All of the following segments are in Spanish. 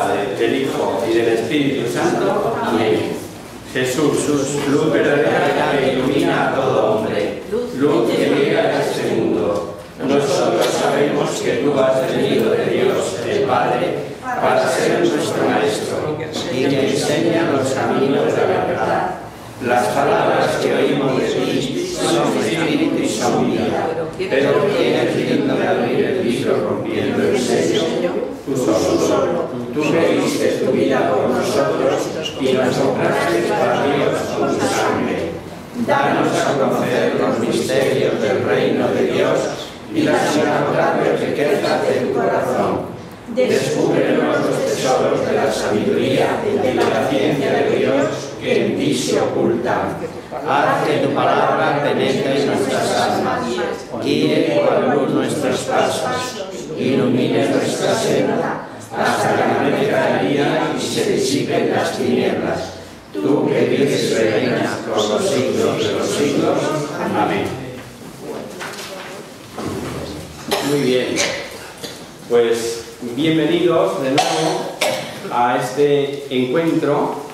Padre, del Hijo y del Espíritu Santo. Amén. Jesús, luz verdadera que ilumina a todo hombre, luz que llega a este mundo. Nosotros sabemos que tú has venido de Dios, el Padre, para ser nuestro Maestro y que enseña los caminos de la verdad. Las palabras que oímos de ti son espíritu y son vida, pero ¿quién es digno de abrir el libro rompiendo el sello? Tú solo. Tú que diste tu vida por nosotros y nos compraste para Dios con tu sangre. Danos a conocer los misterios del reino de Dios y las inagotables riquezas de tu corazón. Descúbrenos los tesoros de la sabiduría y de la ciencia de Dios que en ti se ocultan. Haz que tu palabra penetre en nuestras almas, guíe con luz nuestros pasos, ilumine nuestra senda, hasta que amanezca el día y se disipen las tinieblas. Tú que vives y reinas por los siglos de los siglos. Amén. Muy bien. Pues bienvenidos de nuevo a este encuentro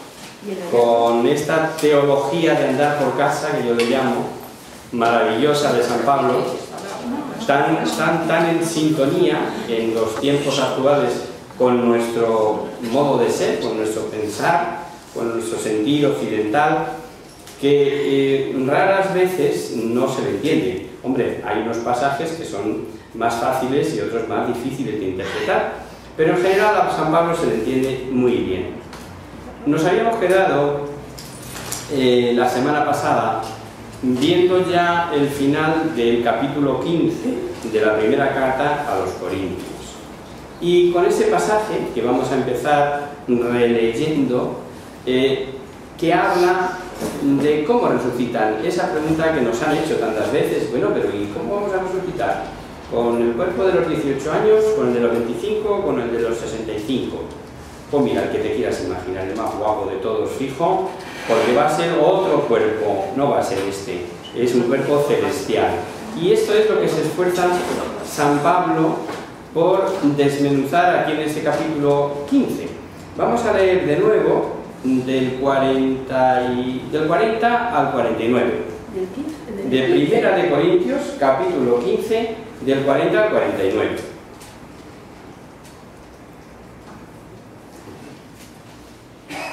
con esta teología de andar por casa, que yo le llamo maravillosa, de San Pablo, tan en sintonía en los tiempos actuales con nuestro modo de ser, con nuestro pensar, con nuestro sentir occidental, que raras veces no se le entiende. Hombre, hay unos pasajes que son más fáciles y otros más difíciles de interpretar, pero en general a San Pablo se le entiende muy bien. Nos habíamos quedado la semana pasada viendo ya el final del capítulo 15 de la primera carta a los Corintios. Y con ese pasaje que vamos a empezar releyendo, que habla de cómo resucitan. Esa pregunta que nos han hecho tantas veces: bueno, pero ¿y cómo vamos a resucitar? ¿Con el cuerpo de los 18 años? ¿Con el de los 25? ¿Con el de los 65? Pues mira, el que te quieras imaginar, el más guapo de todos, fijo, porque va a ser otro cuerpo, no va a ser este, es un cuerpo celestial. Y esto es lo que se esfuerza San Pablo por desmenuzar aquí en este capítulo 15. Vamos a leer de nuevo del 40 al 49. De Primera de Corintios, capítulo 15, del 40 al 49.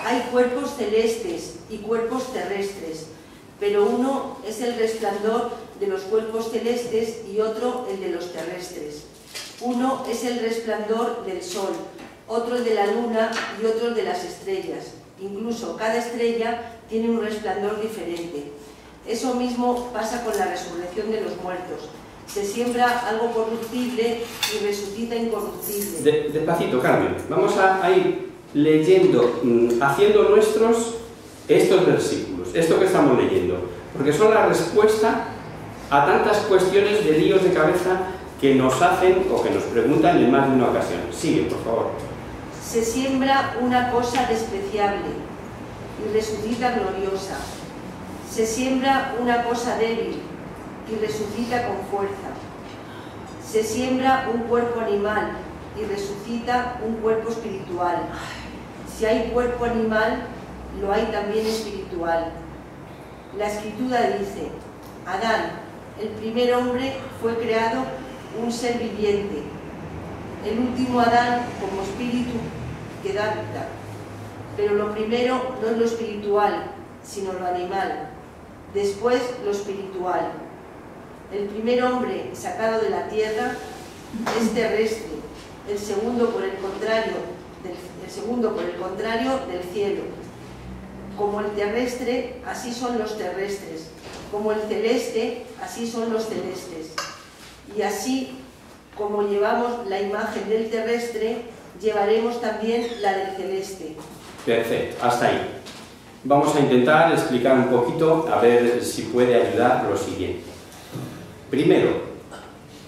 Hay cuerpos celestes y cuerpos terrestres, pero uno es el resplandor de los cuerpos celestes y otro el de los terrestres. Uno es el resplandor del sol, otro el de la luna y otro el de las estrellas. Incluso cada estrella tiene un resplandor diferente. Eso mismo pasa con la resurrección de los muertos. Se siembra algo corruptible y resucita incorruptible. Despacito, Carmen. Vamos a ir leyendo, haciendo nuestros estos versículos, esto que estamos leyendo, porque son la respuesta a tantas cuestiones de líos de cabeza que nos hacen o que nos preguntan en más de una ocasión. Sigue, por favor. Se siembra una cosa despreciable y resucita gloriosa. Se siembra una cosa débil y resucita con fuerza. Se siembra un cuerpo animal y resucita un cuerpo espiritual. Si hay cuerpo animal, lo hay también espiritual. La Escritura dice: Adán, el primer hombre, fue creado un ser viviente. El último Adán, como espíritu que da vida. Pero lo primero no es lo espiritual, sino lo animal. Después lo espiritual. El primer hombre sacado de la tierra es terrestre, el segundo por el contrario del cielo. Como el terrestre, así son los terrestres. Como el celeste, así son los celestes. Y así como llevamos la imagen del terrestre, llevaremos también la del celeste. Perfecto, hasta ahí. Vamos a intentar explicar un poquito, a ver si puede ayudar lo siguiente. Primero,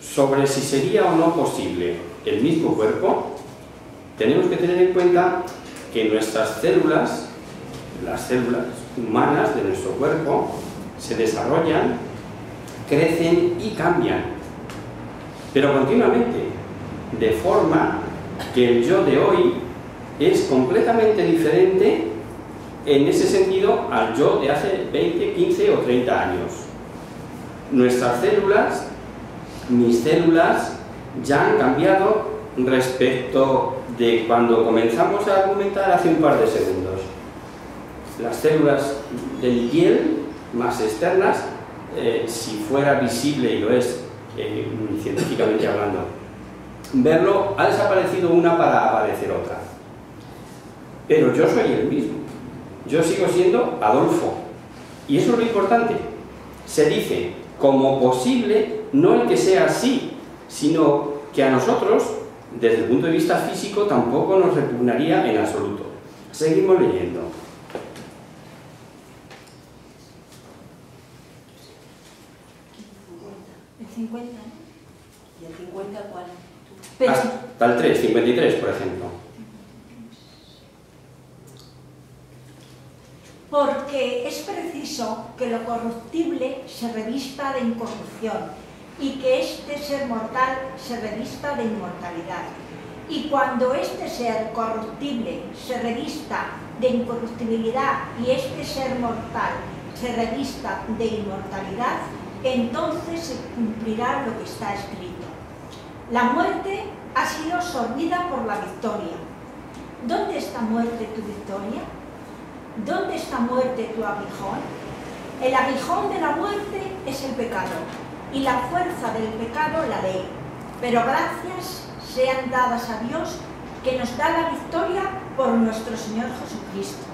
sobre si sería o no posible el mismo cuerpo, tenemos que tener en cuenta que nuestras células, las células humanas de nuestro cuerpo, se desarrollan, crecen y cambian, pero continuamente, de forma que el yo de hoy es completamente diferente en ese sentido al yo de hace 20, 15 o 30 años. Nuestras células, mis células, ya han cambiado respecto de cuando comenzamos a argumentar hace un par de segundos. Las células de mi piel, más externas, si fuera visible, y lo es científicamente hablando, verlo, ha desaparecido una para aparecer otra. Pero yo soy el mismo. Yo sigo siendo Adolfo. Y eso es lo importante. Se dice como posible, no el que sea así, sino que a nosotros, desde el punto de vista físico, tampoco nos repugnaría en absoluto. Seguimos leyendo. El 50. ¿Y el 50 cuál? Pero, Hasta el 3, 53, por ejemplo. porque es preciso que lo corruptible se revista de incorrupción y que este ser mortal se revista de inmortalidad. Y cuando este ser corruptible se revista de incorruptibilidad y este ser mortal se revista de inmortalidad, entonces se cumplirá lo que está escrito. La muerte ha sido sorbida por la victoria. ¿Dónde está muerte tu victoria? ¿Dónde está muerte tu aguijón? El aguijón de la muerte es el pecado, y la fuerza del pecado la ley. Pero gracias sean dadas a Dios, que nos da la victoria por nuestro Señor Jesucristo.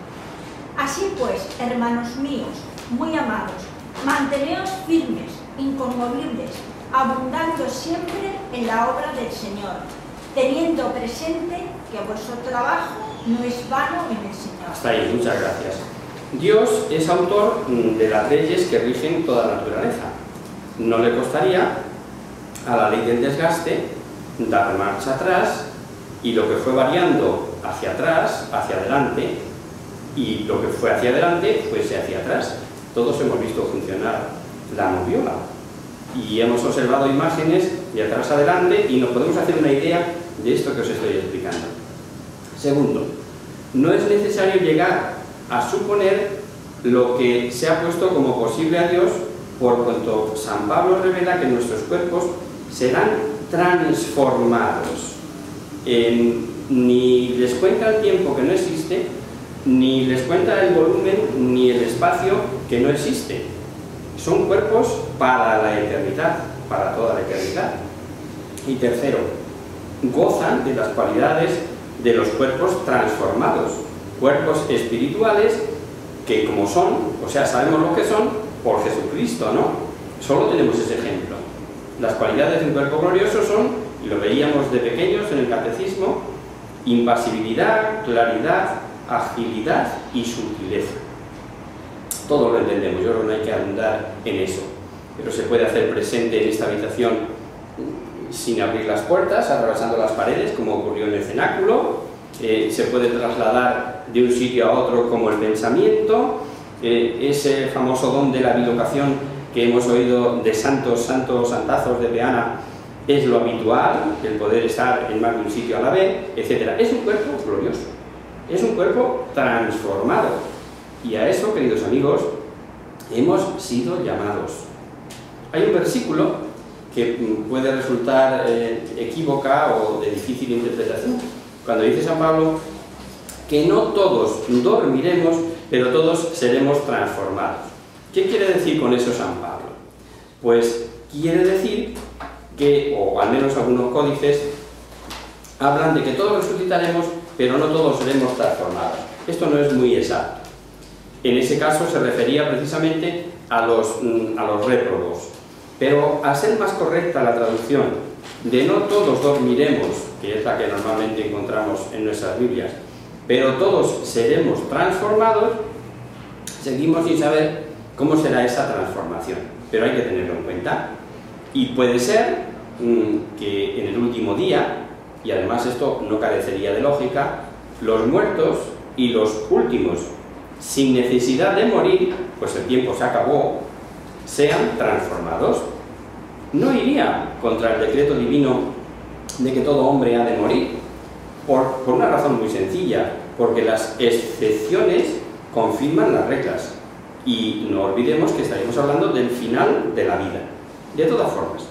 Así pues, hermanos míos, muy amados, manteneos firmes, inconmovibles, abundando siempre en la obra del Señor, teniendo presente que vuestro trabajo no es vano en el Señor. Hasta ahí, muchas gracias. Dios es autor de las leyes que rigen toda la naturaleza. No le costaría a la ley del desgaste dar marcha atrás, y lo que fue variando hacia atrás, hacia adelante, y lo que fue hacia adelante, fuese hacia atrás. Todos hemos visto funcionar la moviola y hemos observado imágenes de atrás adelante y nos podemos hacer una idea de esto que os estoy explicando. Segundo, no es necesario llegar a suponer lo que se ha puesto como posible a Dios, por cuanto San Pablo revela que nuestros cuerpos serán transformados. Ni les cuenta el tiempo que no existe, ni les cuenta el volumen, ni el espacio que no existe. Son cuerpos para la eternidad, para toda la eternidad. Y tercero, gozan de las cualidades de los cuerpos transformados, cuerpos espirituales que como son, o sea, sabemos lo que son por Jesucristo, ¿no? Solo tenemos ese ejemplo. Las cualidades de un cuerpo glorioso son, y lo veíamos de pequeños en el catecismo, impasibilidad, claridad, agilidad y sutileza. Todo lo entendemos, yo creo que no hay que abundar en eso, pero se puede hacer presente en esta habitación sin abrir las puertas, atravesando las paredes, como ocurrió en el cenáculo. Se puede trasladar de un sitio a otro como el pensamiento. Ese famoso don de la bilocación que hemos oído de santos, santazos de peana, es lo habitual, el poder estar en más de un sitio a la vez, etc. Es un cuerpo glorioso, es un cuerpo transformado, y a eso, queridos amigos, hemos sido llamados. Hay un versículo que puede resultar equívoca o de difícil interpretación, cuando dice San Pablo que no todos dormiremos, pero todos seremos transformados. ¿Qué quiere decir con eso San Pablo? Pues quiere decir que, o al menos algunos códices, hablan de que todos resucitaremos, pero no todos seremos transformados. Esto no es muy exacto. En ese caso se refería precisamente a los réprobos. Pero al ser más correcta la traducción de no todos dormiremos, que es la que normalmente encontramos en nuestras Biblias, pero todos seremos transformados, seguimos sin saber cómo será esa transformación. Pero hay que tenerlo en cuenta. Y puede ser que en el último día, y además esto no carecería de lógica, los muertos y los últimos, sin necesidad de morir, pues el tiempo se acabó, sean transformados. No iría contra el decreto divino de que todo hombre ha de morir, por una razón muy sencilla, porque las excepciones confirman las reglas. Y no olvidemos que estaremos hablando del final de la vida. De todas formas,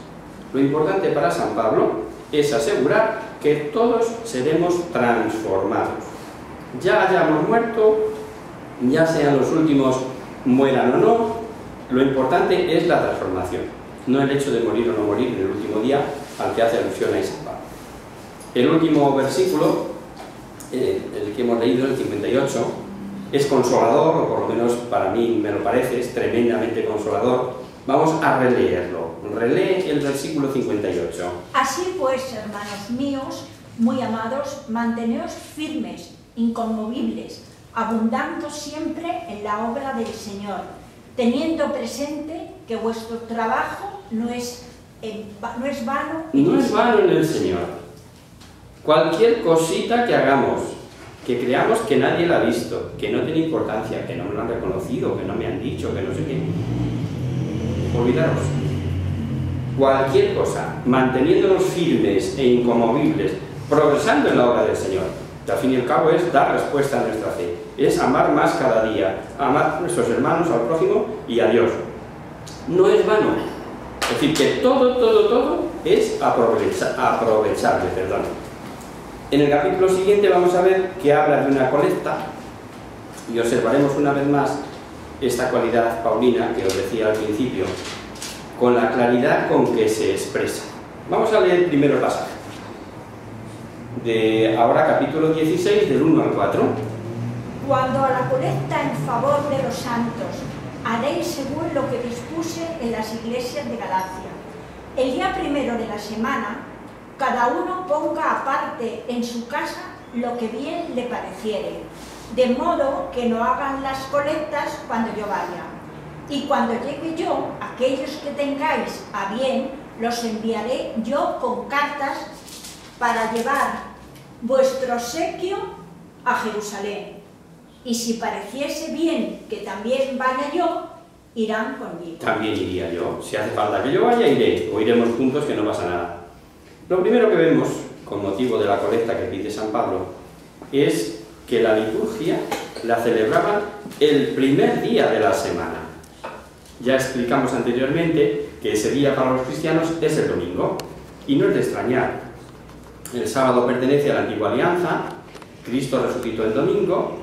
lo importante para San Pablo es asegurar que todos seremos transformados. Ya hayamos muerto, ya sean los últimos mueran o no, lo importante es la transformación, no el hecho de morir o no morir en el último día al que hace alusión ahí San Pablo. El último versículo, el que hemos leído, el 58, es consolador, o por lo menos para mí me lo parece, es tremendamente consolador. Vamos a releerlo. Relee el versículo 58. Así pues, hermanos míos, muy amados, manteneos firmes, inconmovibles, abundando siempre en la obra del Señor, teniendo presente que vuestro trabajo no es vano. No es vano en el Señor. Cualquier cosita que hagamos, que creamos que nadie la ha visto, que no tiene importancia, que no me lo han reconocido, que no me han dicho, que no sé qué, olvidaros. Cualquier cosa, manteniéndonos firmes e inconmovibles, progresando en la obra del Señor, que al fin y al cabo es dar respuesta a nuestra fe, es amar más cada día, amar a nuestros hermanos, al prójimo y a Dios. No es vano. Es decir, que todo es aprovechable, perdón. En el capítulo siguiente vamos a ver que habla de una colecta y observaremos una vez más esta cualidad paulina que os decía al principio, con la claridad con que se expresa. Vamos a leer primero el pasaje. De ahora capítulo 16, del 1 al 4. Cuando a la colecta en favor de los santos haréis según lo que dispuse en las iglesias de Galacia. El día primero de la semana, cada uno ponga aparte en su casa lo que bien le pareciere, de modo que no hagan las colectas cuando yo vaya. Y cuando llegue yo, aquellos que tengáis a bien, los enviaré yo con cartas para llevar vuestro obsequio a Jerusalén. Y si pareciese bien que también vaya yo, irán conmigo. También iría yo. Si hace falta que yo vaya, iré. O iremos juntos, que no pasa nada. Lo primero que vemos, con motivo de la colecta que pide San Pablo, es que la liturgia la celebraban el primer día de la semana. Ya explicamos anteriormente que ese día para los cristianos es el domingo. Y no es de extrañar. El sábado pertenece a la antigua alianza, Cristo resucitó el domingo,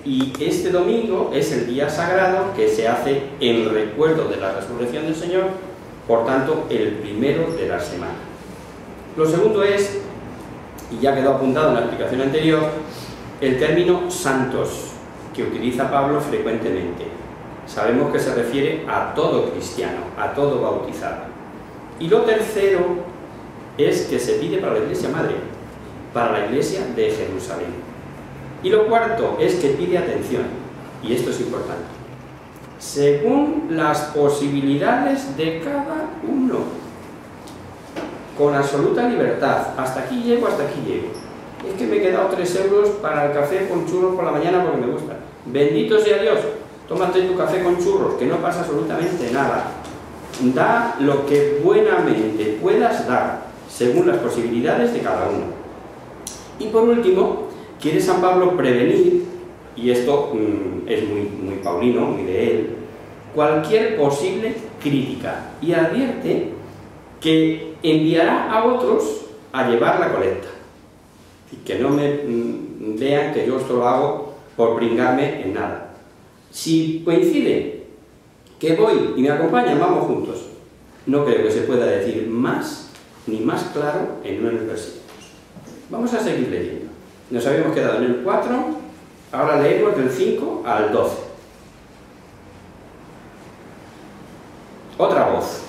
y este domingo es el día sagrado que se hace en recuerdo de la resurrección del Señor, por tanto, el primero de la semana. Lo segundo es, y ya quedó apuntado en la explicación anterior, el término santos, que utiliza Pablo frecuentemente. Sabemos que se refiere a todo cristiano, a todo bautizado. Y lo tercero es que se pide para la Iglesia Madre, para la Iglesia de Jerusalén. Y lo cuarto es que pide atención, y esto es importante, según las posibilidades de cada uno, con absoluta libertad. Hasta aquí llego, hasta aquí llego. Es que me he quedado 3 euros para el café con churros por la mañana porque me gusta. Bendito sea Dios, tómate tu café con churros, que no pasa absolutamente nada. Da lo que buenamente puedas dar, según las posibilidades de cada uno. Y por último, quiere San Pablo prevenir, y esto es muy paulino, muy de él, cualquier posible crítica, y advierte que enviará a otros a llevar la colecta, y que no me vean que yo esto lo hago por pringarme en nada. Si coincide que voy y me acompañan, vamos juntos. No creo que se pueda decir más ni más claro en unos versículos. Vamos a seguir leyendo. Nos habíamos quedado en el 4, ahora leemos del 5 al 12. Otra voz.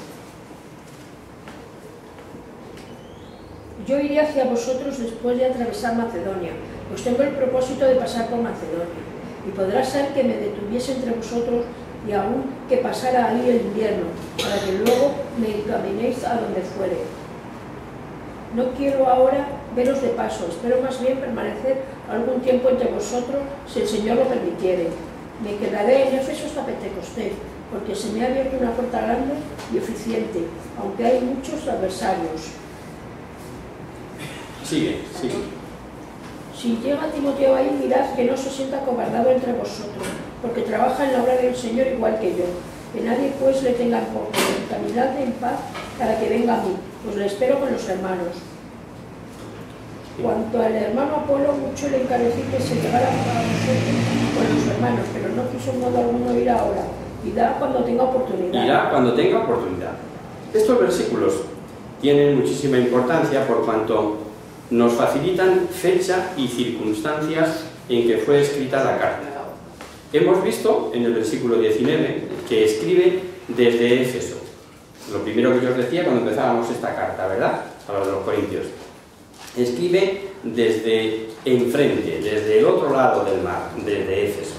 Yo iré hacia vosotros después de atravesar Macedonia, pues tengo el propósito de pasar por Macedonia, y podrá ser que me detuviese entre vosotros y aún que pasara ahí el invierno, para que luego me encaminéis a donde fuere. No quiero ahora veros de paso, espero más bien permanecer algún tiempo entre vosotros, si el Señor lo permitiere. Me quedaré en Éfeso hasta Pentecostés, porque se me ha abierto una puerta grande y eficiente, aunque hay muchos adversarios. Sigue. Si llega Timoteo ahí, mirad que no se sienta acobardado entre vosotros, porque trabaja en la obra del Señor igual que yo. Que nadie pues le tenga poco, caminad en paz para que venga a mí, pues le espero con los hermanos. Cuanto al hermano Apolo, mucho le encarecí que se llegara a vosotros con los hermanos, pero no quiso en modo alguno ir ahora, irá cuando tenga oportunidad. Irá cuando tenga oportunidad. Estos versículos tienen muchísima importancia por cuanto nos facilitan fecha y circunstancias en que fue escrita la carta. Hemos visto en el versículo 19 que escribe desde Éfeso. Lo primero que yo os decía cuando empezábamos esta carta, ¿verdad? A los Corintios. Escribe desde enfrente, desde el otro lado del mar, desde Éfeso.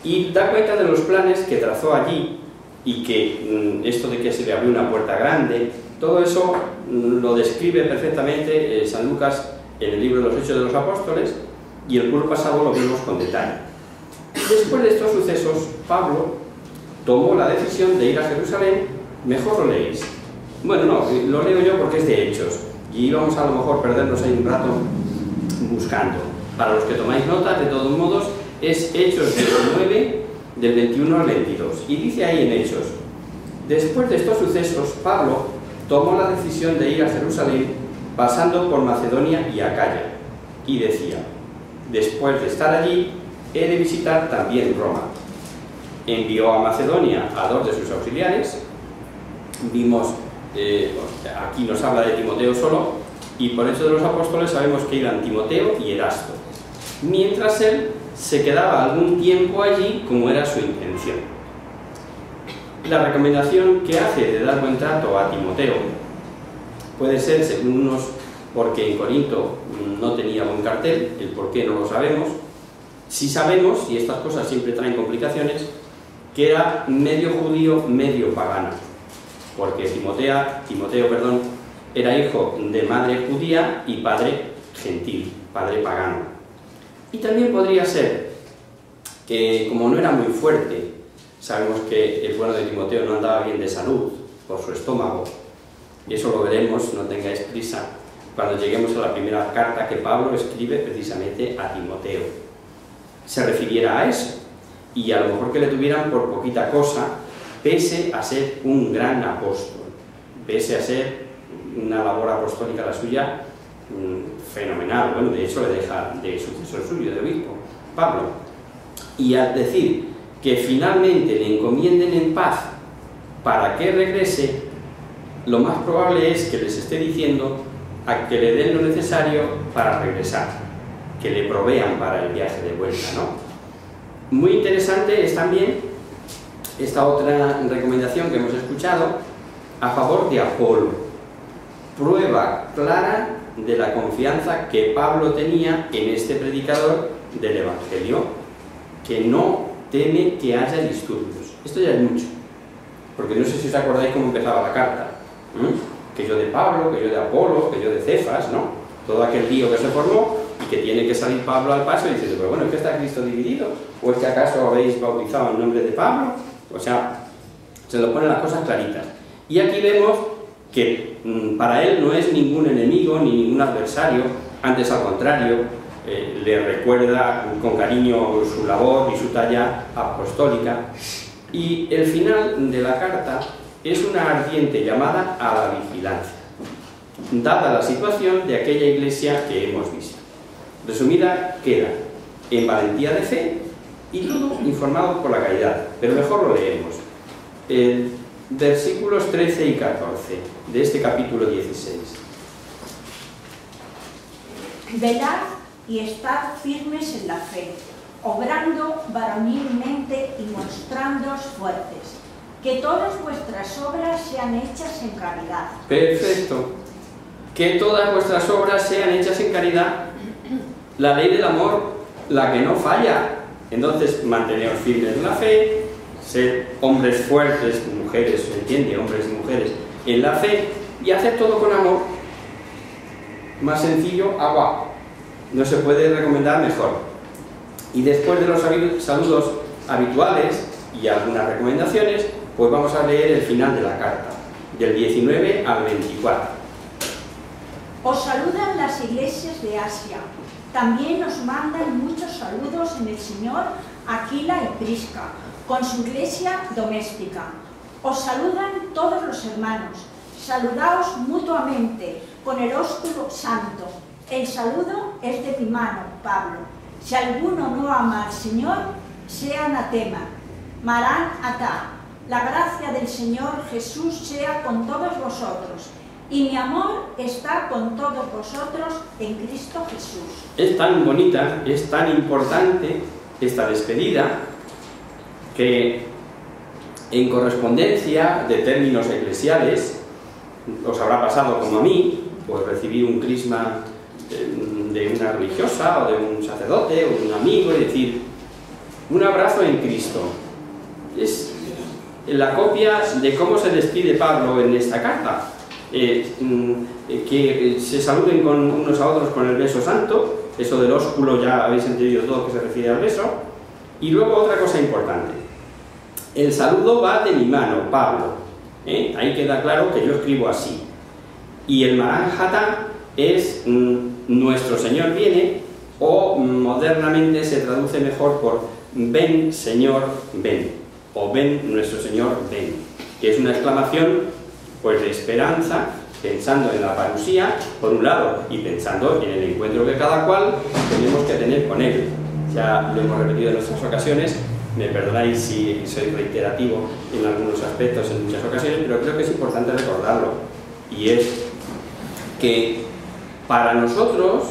Y da cuenta de los planes que trazó allí y que esto de que se le abrió una puerta grande, todo eso lo describe perfectamente San Lucas en el libro de los Hechos de los Apóstoles, y el curso pasado lo vimos con detalle. Después de estos sucesos, Pablo tomó la decisión de ir a Jerusalén. Mejor lo leéis. Bueno, no, lo leo yo porque es de Hechos, y vamos a lo mejor perdernos ahí un rato buscando. Para los que tomáis nota, de todos modos, es Hechos 19, del 21 al 22, y dice ahí en Hechos: después de estos sucesos, Pablo tomó la decisión de ir a Jerusalén pasando por Macedonia y Acaya, y decía: después de estar allí, he de visitar también Roma. Envió a Macedonia a 2 de sus auxiliares. Vimos, aquí nos habla de Timoteo solo, y por Hechos de los Apóstoles sabemos que eran Timoteo y Erasto, mientras él se quedaba algún tiempo allí, como era su intención. La recomendación que hace de dar buen trato a Timoteo puede ser, según unos, porque en Corinto no tenía buen cartel, el por qué no lo sabemos. Sí sabemos, y estas cosas siempre traen complicaciones, que era medio judío, medio pagano, porque Timoteo, era hijo de madre judía y padre gentil, padre pagano. Y también podría ser que, como no era muy fuerte, sabemos que el bueno de Timoteo no andaba bien de salud por su estómago, y eso lo veremos, no tengáis prisa, cuando lleguemos a la primera carta que Pablo escribe precisamente a Timoteo. Se refiriera a eso, y a lo mejor que le tuvieran por poquita cosa, pese a ser un gran apóstol, pese a ser una labor apostólica la suya fenomenal. Bueno, de hecho le deja de sucesor suyo, de obispo, Pablo. Y al decir que finalmente le encomienden en paz para que regrese, lo más probable es que les esté diciendo a que le den lo necesario para regresar, que le provean para el viaje de vuelta, ¿no? Muy interesante es también esta otra recomendación que hemos escuchado a favor de Apolo. Prueba clara de la confianza que Pablo tenía en este predicador del Evangelio, que no teme que haya disturbios. Esto ya es mucho, porque no sé si os acordáis cómo empezaba la carta. Que yo de Pablo, que yo de Apolo, que yo de Cefas, ¿no? Todo aquel lío que se formó, y que tiene que salir Pablo al paso y dice: pero bueno, ¿es que está Cristo dividido? ¿O es que acaso habéis bautizado en nombre de Pablo? O sea, se lo ponen las cosas claritas. Y aquí vemos que para él no es ningún enemigo ni ningún adversario, antes al contrario, le recuerda con cariño su labor y su talla apostólica. Y el final de la carta es una ardiente llamada a la vigilancia, dada la situación de aquella iglesia que hemos visto. Resumida queda en valentía de fe y todo informado por la caridad, pero mejor lo leemos. Versículos 13 y 14 de este capítulo 16. Velad y estad firmes en la fe, obrando varonilmente y mostrándoos fuertes, que todas vuestras obras sean hechas en caridad. Perfecto. Que todas vuestras obras sean hechas en caridad. La ley del amor, la que no falla. Entonces, manteneos firmes en la fe, ser hombres fuertes, mujeres, ¿se entiende? Hombres y mujeres en la fe, y hacer todo con amor. Más sencillo, agua. No se puede recomendar mejor. Y después de los saludos habituales y algunas recomendaciones, pues vamos a leer el final de la carta, del 19 al 24. Os saludan las iglesias de Asia. También nos mandan muchos saludos en el Señor Aquila y Prisca, con su iglesia doméstica. Os saludan todos los hermanos. Saludaos mutuamente con el ósculo santo. El saludo es de mi mano, Pablo. Si alguno no ama al Señor, sea anatema. Marán atá. La gracia del Señor Jesús sea con todos vosotros. Y mi amor está con todos vosotros en Cristo Jesús. Es tan bonita, es tan importante esta despedida, que en correspondencia de términos eclesiales, os habrá pasado como a mí, pues recibir un crisma de una religiosa o de un sacerdote o de un amigo y decir un abrazo en Cristo. Es la copia de cómo se despide Pablo en esta carta. Que se saluden con unos a otros con el beso santo, eso del ósculo ya habéis entendido todo que se refiere al beso. Y luego otra cosa importante, el saludo va de mi mano, Pablo, ahí queda claro que yo escribo así, y el Maranjata es nuestro Señor viene, o modernamente se traduce mejor por ven Señor ven, o ven nuestro Señor ven, que es una exclamación pues de esperanza, pensando en la parusía, por un lado, y pensando en el encuentro que cada cual tenemos que tener con Él. Ya lo hemos repetido en otras ocasiones, me perdonáis si soy reiterativo en algunos aspectos en muchas ocasiones, pero creo que es importante recordarlo, y es que para nosotros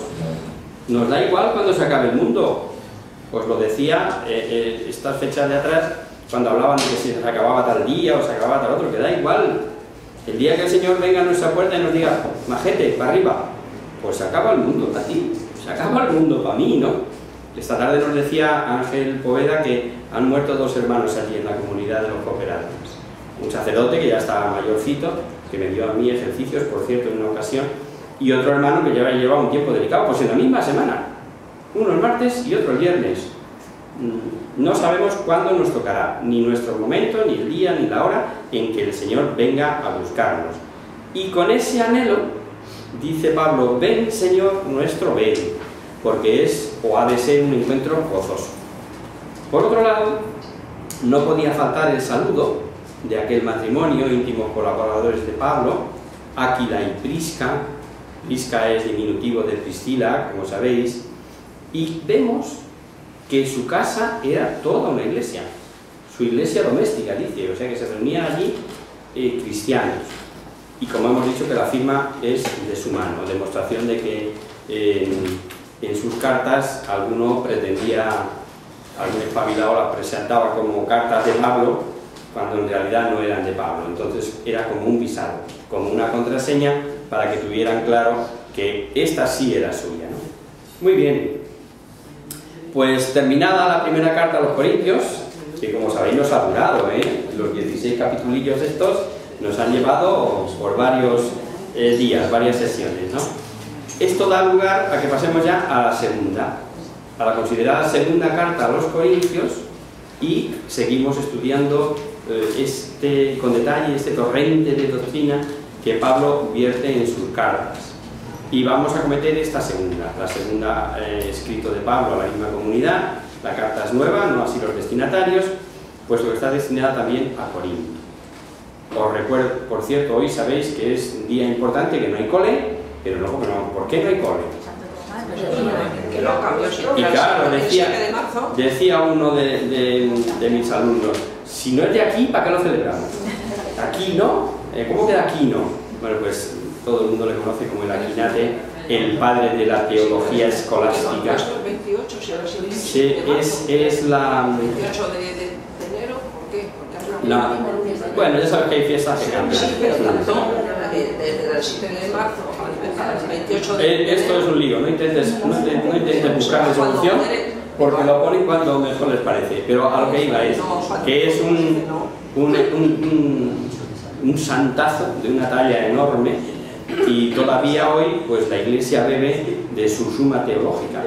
nos da igual cuando se acabe el mundo. Os lo decía estas fechas de atrás, cuando hablaban de que si se acababa tal día o se acababa tal otro, que da igual. El día que el Señor venga a nuestra puerta y nos diga, majete, para arriba, pues se acaba el mundo para ti, se acaba el mundo para mí, ¿no? Esta tarde nos decía Ángel Poveda que han muerto 2 hermanos allí en la comunidad de los cooperantes. Un sacerdote que ya estaba mayorcito, que me dio a mí ejercicios, por cierto, en una ocasión, y otro hermano que ya llevaba un tiempo delicado, pues en la misma semana. Uno el martes y otro el viernes. No sabemos cuándo nos tocará, ni nuestro momento, ni el día, ni la hora en que el Señor venga a buscarnos. Y con ese anhelo, dice Pablo, ven Señor nuestro, ven, porque es o ha de ser un encuentro gozoso. Por otro lado, no podía faltar el saludo de aquel matrimonio, íntimos colaboradores de Pablo, Aquila y Prisca. Prisca es diminutivo de Priscila, como sabéis, y vemos que su casa era toda una iglesia, su iglesia doméstica, dice, o sea que se reunían allí cristianos. Y como hemos dicho que la firma es de su mano, demostración de que en sus cartas alguno pretendía, algún espabilado las presentaba como cartas de Pablo, cuando en realidad no eran de Pablo. Entonces era como un visado, como una contraseña para que tuvieran claro que esta sí era suya, ¿no? Muy bien. Pues terminada la primera carta a los Corintios, que como sabéis nos ha durado, los 16 capitulillos estos nos han llevado por varios días, varias sesiones, ¿no? Esto da lugar a que pasemos ya a la segunda, a la considerada segunda carta a los Corintios, y seguimos estudiando con detalle este torrente de doctrina que Pablo vierte en sus cartas. Y vamos a cometer esta segunda, la segunda escrito de Pablo a la misma comunidad. La carta es nueva, no así los destinatarios, puesto que está destinada también a Corinto. Os recuerdo, por cierto, hoy sabéis que es un día importante, que no hay cole, pero no, ¿por qué no hay cole? Y claro, decía uno de mis alumnos, si no es de aquí, ¿para qué lo celebramos? ¿Aquí no? ¿Cómo que de aquí no? Bueno, pues todo el mundo le conoce como el Aquinate, el padre de la teología escolástica. Es la... 28 de enero, ¿por qué? Bueno, ya sabes que hay fiestas que cambian. Sí, pero tanto, desde el 7 de marzo al 28 de enero... Esto es un lío, no intentes buscar solución, porque lo ponen cuando mejor les parece. Pero a lo que iba es que es un santazo de una talla enorme, y todavía hoy pues la Iglesia bebe de su suma teológica.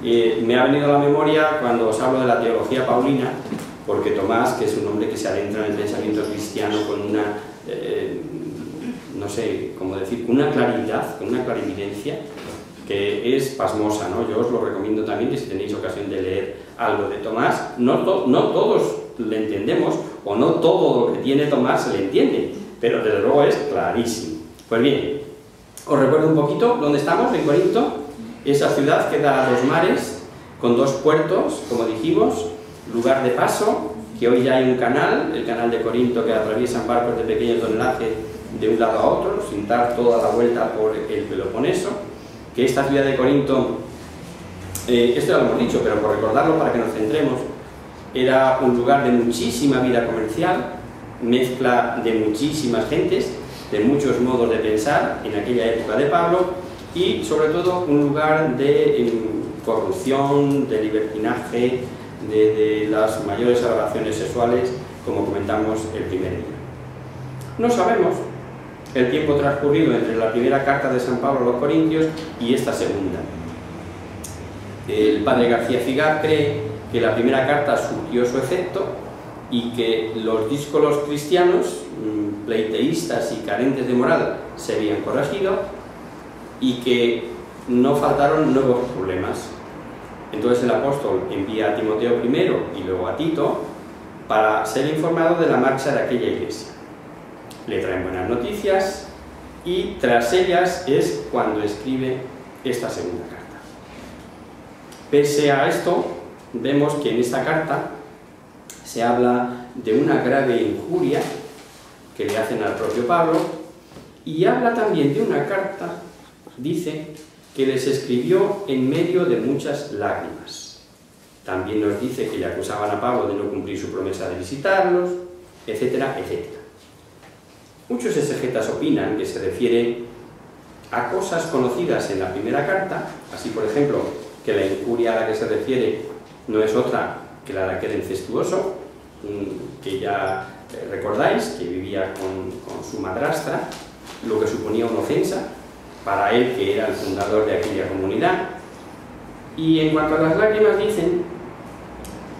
Me ha venido a la memoria cuando os hablo de la teología paulina, porque Tomás, que es un hombre que se adentra en el pensamiento cristiano con una, no sé cómo decir, con una claridad, con una clarividencia, que es pasmosa, ¿no? Yo os lo recomiendo también, que si tenéis ocasión de leer algo de Tomás, no todos le entendemos, o no todo lo que tiene Tomás se le entiende, pero desde luego es clarísimo. Pues bien, os recuerdo un poquito dónde estamos, en Corinto, esa ciudad que da a dos mares, con dos puertos, como dijimos, lugar de paso, que hoy ya hay un canal, el canal de Corinto, que atraviesan barcos de pequeño tonelaje de un lado a otro, sin dar toda la vuelta por el Peloponeso, que esta ciudad de Corinto, esto ya lo hemos dicho, pero por recordarlo para que nos centremos, era un lugar de muchísima vida comercial, mezcla de muchísimas gentes, de muchos modos de pensar en aquella época de Pablo, y sobre todo un lugar de corrupción, de libertinaje, de las mayores aberraciones sexuales, como comentamos el primer día. No sabemos el tiempo transcurrido entre la primera carta de San Pablo a los Corintios y esta segunda. El padre García Figar cree que la primera carta surtió su efecto y que los díscolos cristianos, pleiteístas y carentes de moral, se habían corregido y que no faltaron nuevos problemas. Entonces el apóstol envía a Timoteo primero y luego a Tito para ser informado de la marcha de aquella iglesia. Le traen buenas noticias y tras ellas es cuando escribe esta segunda carta. Pese a esto, vemos que en esta carta se habla de una grave injuria que le hacen al propio Pablo y habla también de una carta, dice, que les escribió en medio de muchas lágrimas. También nos dice que le acusaban a Pablo de no cumplir su promesa de visitarlos, etcétera, etcétera. Muchos exegetas opinan que se refiere a cosas conocidas en la primera carta, así por ejemplo, que la injuria a la que se refiere no es otra que la de aquel incestuoso, que ya recordáis, que vivía con su madrastra, lo que suponía una ofensa para él, que era el fundador de aquella comunidad. Y en cuanto a las lágrimas, dicen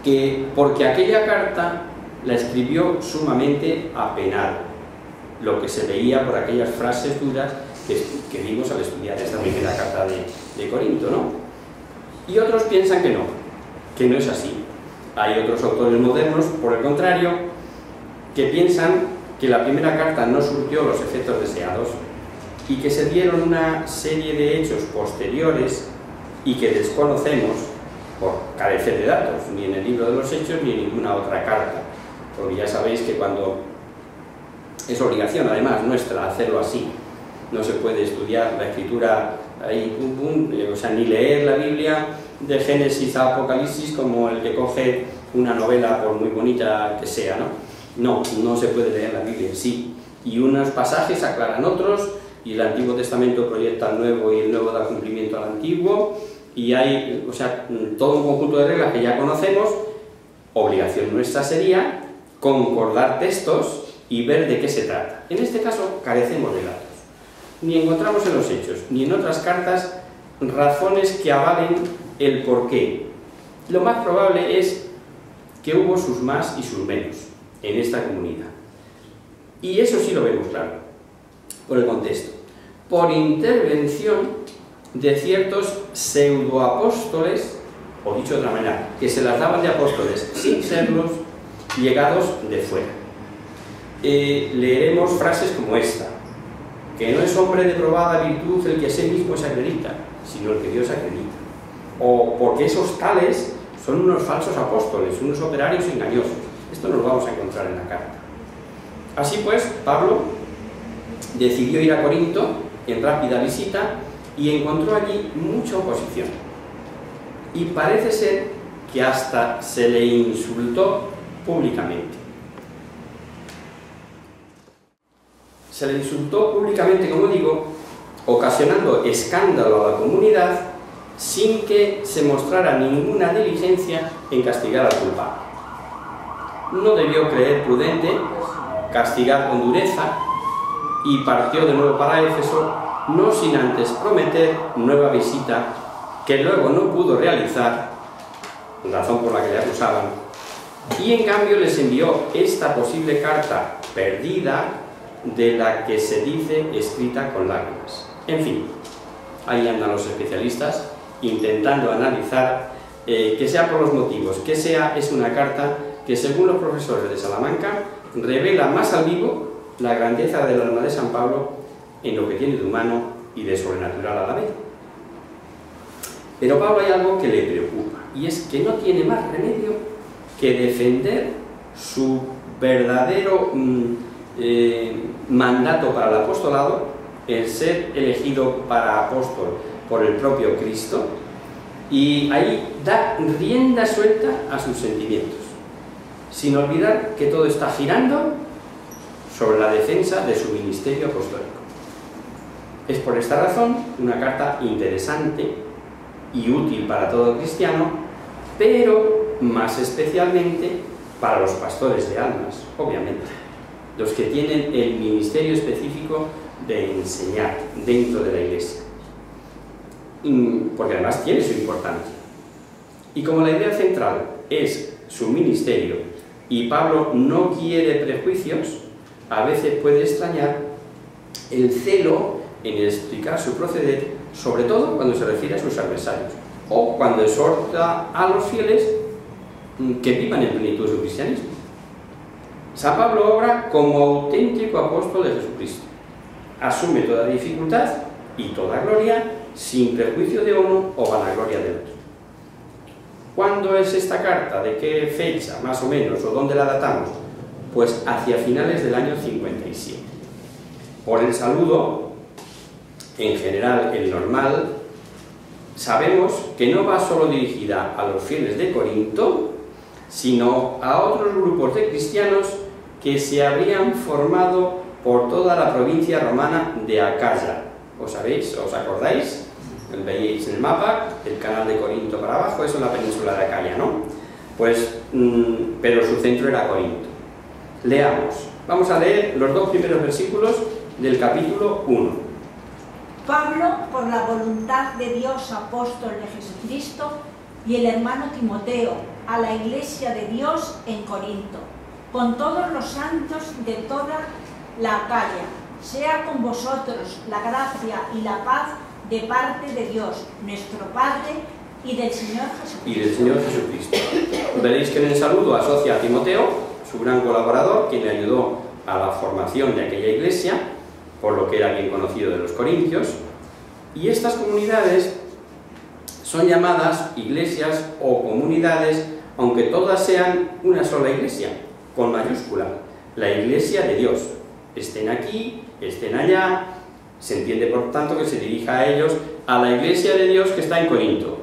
que porque aquella carta la escribió sumamente apenado, lo que se veía por aquellas frases duras que vimos al estudiar esta primera carta de Corinto, ¿no? Y otros piensan que no es así. Hay otros autores modernos, por el contrario, que piensan que la primera carta no surtió los efectos deseados y que se dieron una serie de hechos posteriores y que desconocemos por carecer de datos, ni en el libro de los Hechos ni en ninguna otra carta. Porque ya sabéis que cuando es obligación, además, nuestra hacerlo así, no se puede estudiar la escritura ahí, o sea, ni leer la Biblia de Génesis a Apocalipsis como el que coge una novela, por muy bonita que sea, ¿no? No se puede leer la Biblia en sí. Y unos pasajes aclaran otros, y el Antiguo Testamento proyecta el Nuevo y el Nuevo da cumplimiento al Antiguo, y hay, o sea, todo un conjunto de reglas que ya conocemos. Obligación nuestra sería concordar textos y ver de qué se trata. En este caso carecemos de datos. Ni encontramos en los Hechos, ni en otras cartas, razones que avalen el porqué. Lo más probable es que hubo sus más y sus menos en esta comunidad. Y eso sí lo vemos claro, por el contexto. Por intervención de ciertos pseudoapóstoles, o dicho de otra manera, que se las daban de apóstoles sin serlos, llegados de fuera. Leeremos frases como esta: que no es hombre de probada virtud el que a sí mismo se acredita, sino el que Dios acredita. O porque esos tales son unos falsos apóstoles, unos operarios engañosos. Esto nos lo vamos a encontrar en la carta. Así pues, Pablo decidió ir a Corinto en rápida visita y encontró allí mucha oposición. Y parece ser que hasta se le insultó públicamente. Se le insultó públicamente, como digo, ocasionando escándalo a la comunidad sin que se mostrara ninguna diligencia en castigar al culpable. No debió creer prudente castigar con dureza y partió de nuevo para Éfeso, no sin antes prometer nueva visita que luego no pudo realizar, razón por la que le acusaban, y en cambio les envió esta posible carta perdida de la que se dice escrita con lágrimas. En fin, ahí andan los especialistas, intentando analizar que sea por los motivos, que sea, es una carta que según los profesores de Salamanca revela más al vivo la grandeza del alma de San Pablo en lo que tiene de humano y de sobrenatural a la vez. Pero a Pablo hay algo que le preocupa, y es que no tiene más remedio que defender su verdadero mandato para el apostolado, el ser elegido para apóstol por el propio Cristo, y ahí da rienda suelta a sus sentimientos, sin olvidar que todo está girando sobre la defensa de su ministerio apostólico. Es por esta razón una carta interesante y útil para todo cristiano, pero más especialmente para los pastores de almas, obviamente, los que tienen el ministerio específico de enseñar dentro de la Iglesia, porque además tiene su importancia. Y como la idea central es su ministerio y Pablo no quiere prejuicios, a veces puede extrañar el celo en explicar su proceder, sobre todo cuando se refiere a sus adversarios o cuando exhorta a los fieles que vivan en plenitud de su cristianismo. San Pablo obra como auténtico apóstol de Jesucristo. Asume toda dificultad y toda gloria sin prejuicio de uno o vanagloria del otro. ¿Cuándo es esta carta? ¿De qué fecha, más o menos? ¿O dónde la datamos? Pues hacia finales del año 57. Por el saludo, en general el normal, sabemos que no va solo dirigida a los fieles de Corinto, sino a otros grupos de cristianos que se habrían formado por toda la provincia romana de Acaya. ¿Os sabéis? ¿Os acordáis? Veíais en el mapa el canal de Corinto para abajo, eso es la península de Acaya, ¿no? Pues, pero su centro era Corinto. Leamos. Vamos a leer los dos primeros versículos del capítulo 1. Pablo, por la voluntad de Dios, apóstol de Jesucristo, y el hermano Timoteo, a la iglesia de Dios en Corinto, con todos los santos de toda la Acaya, sea con vosotros la gracia y la paz de parte de Dios, nuestro Padre, y del Señor Jesucristo. Y del Señor Jesucristo. Veréis que en el saludo asocia a Timoteo, su gran colaborador, quien le ayudó a la formación de aquella iglesia, por lo que era bien conocido de los corintios, y estas comunidades son llamadas iglesias o comunidades, aunque todas sean una sola iglesia, con mayúscula, la iglesia de Dios. Estén aquí, estén allá, se entiende por tanto que se dirija a ellos, a la iglesia de Dios que está en Corinto,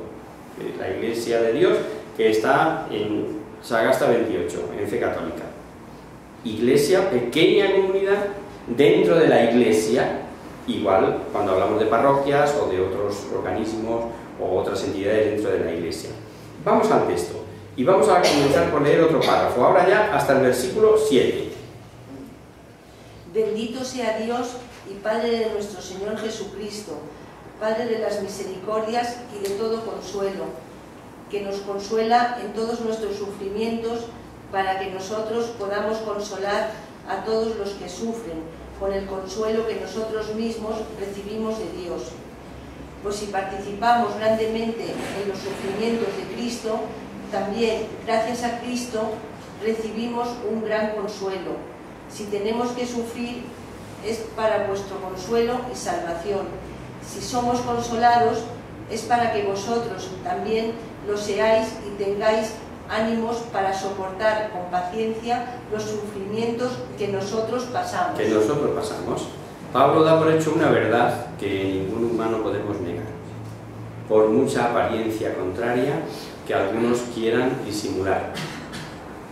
la iglesia de Dios que está en Sagasta 28, en Fe Católica. Iglesia, pequeña comunidad dentro de la iglesia, igual cuando hablamos de parroquias o de otros organismos o otras entidades dentro de la iglesia. Vamos al texto y vamos a comenzar por leer otro párrafo, ahora ya hasta el versículo 7. Bendito sea Dios y Padre de nuestro Señor Jesucristo, Padre de las misericordias y de todo consuelo, que nos consuela en todos nuestros sufrimientos, para que nosotros podamos consolar a todos los que sufren, con el consuelo que nosotros mismos recibimos de Dios. Pues si participamos grandemente en los sufrimientos de Cristo, también, gracias a Cristo, recibimos un gran consuelo. Si tenemos que sufrir, es para vuestro consuelo y salvación. Si somos consolados, es para que vosotros también lo seáis y tengáis ánimos para soportar con paciencia los sufrimientos que nosotros pasamos. Pablo da por hecho una verdad que ningún humano podemos negar, por mucha apariencia contraria que algunos quieran disimular.